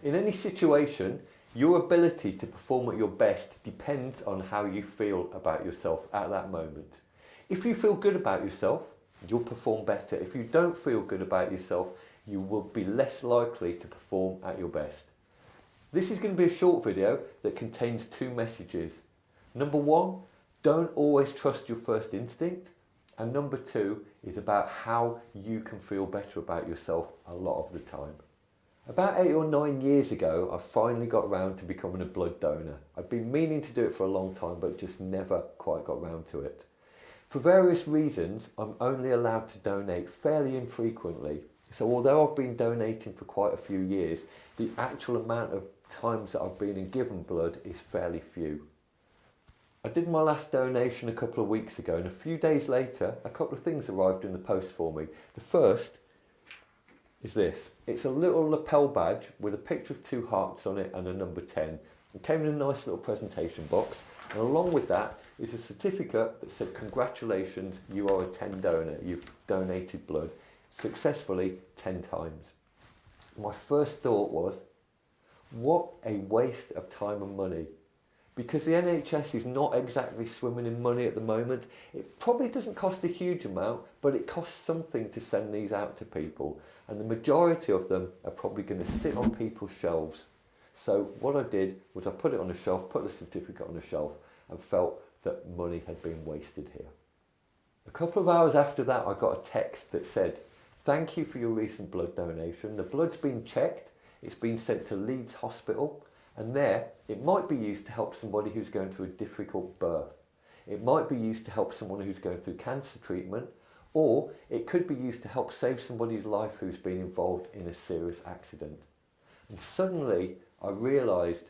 In any situation, your ability to perform at your best depends on how you feel about yourself at that moment. If you feel good about yourself, you'll perform better. If you don't feel good about yourself, you will be less likely to perform at your best. This is going to be a short video that contains two messages. Number one, don't always trust your first instinct. And number two is about how you can feel better about yourself a lot of the time. About 8 or 9 years ago, I finally got around to becoming a blood donor. I'd been meaning to do it for a long time, but just never quite got round to it. For various reasons, I'm only allowed to donate fairly infrequently. So although I've been donating for quite a few years, the actual amount of times that I've been and given blood is fairly few. I did my last donation a couple of weeks ago, and a few days later, a couple of things arrived in the post for me. The first is this. It's a little lapel badge with a picture of 2 hearts on it and a number 10. It came in a nice little presentation box, and along with that is a certificate that said, congratulations, you are a 10 donor. You've donated blood successfully 10 times. My first thought was, what a waste of time and money. Because the NHS is not exactly swimming in money at the moment. It probably doesn't cost a huge amount, but it costs something to send these out to people. And the majority of them are probably going to sit on people's shelves. So what I did was I put it on a shelf, put the certificate on a shelf, and felt that money had been wasted here. A couple of hours after that, I got a text that said, thank you for your recent blood donation. The blood's been checked. It's been sent to Leeds Hospital. And there, it might be used to help somebody who's going through a difficult birth. It might be used to help someone who's going through cancer treatment, or it could be used to help save somebody's life who's been involved in a serious accident. And suddenly, I realised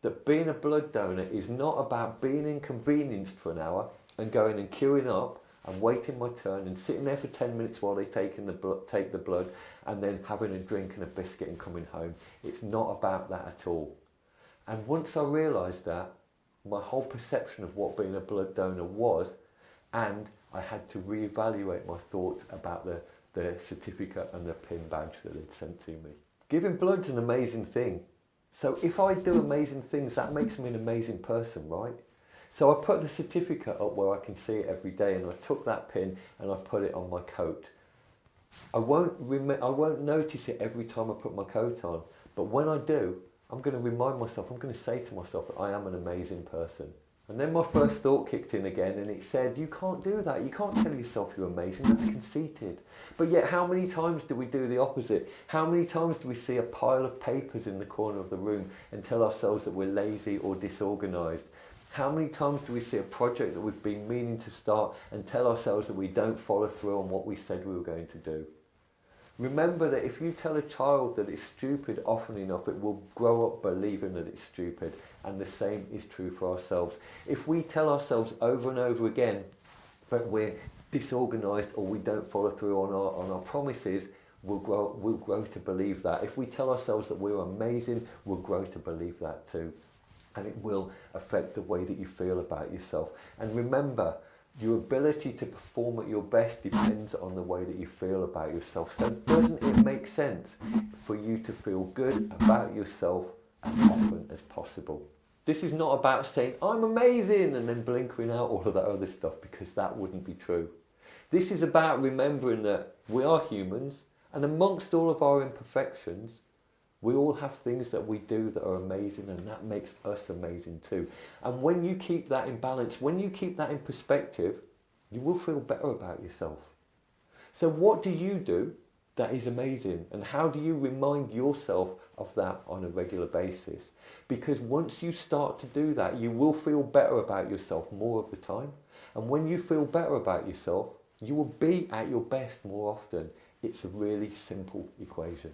that being a blood donor is not about being inconvenienced for an hour and going and queuing up and waiting my turn and sitting there for 10 minutes while they take the blood and then having a drink and a biscuit and coming home. It's not about that at all. And once I realised that, my whole perception of what being a blood donor was, and I had to reevaluate my thoughts about the certificate and the pin badge that they'd sent to me. Giving blood's an amazing thing. So if I do amazing things, that makes me an amazing person, right? So I put the certificate up where I can see it every day, and I took that pin and I put it on my coat. I won't notice it every time I put my coat on, but when I do, I'm going to remind myself, I'm going to say to myself that I am an amazing person. And then my first thought kicked in again, and it said, you can't do that. You can't tell yourself you're amazing. That's conceited. But yet, how many times do we do the opposite? How many times do we see a pile of papers in the corner of the room and tell ourselves that we're lazy or disorganised? How many times do we see a project that we've been meaning to start and tell ourselves that we don't follow through on what we said we were going to do? Remember that if you tell a child that it's stupid often enough, it will grow up believing that it's stupid. And the same is true for ourselves. If we tell ourselves over and over again that we're disorganised or we don't follow through on our promises, we'll grow to believe that. If we tell ourselves that we're amazing, we'll grow to believe that too. And it will affect the way that you feel about yourself. And remember, your ability to perform at your best depends on the way that you feel about yourself. So doesn't it make sense for you to feel good about yourself as often as possible? This is not about saying, I'm amazing, and then blinking out all of that other stuff, because that wouldn't be true. This is about remembering that we are humans, and amongst all of our imperfections, we all have things that we do that are amazing, and that makes us amazing too. And when you keep that in balance, when you keep that in perspective, you will feel better about yourself. So what do you do that is amazing? And how do you remind yourself of that on a regular basis? Because once you start to do that, you will feel better about yourself more of the time. And when you feel better about yourself, you will be at your best more often. It's a really simple equation.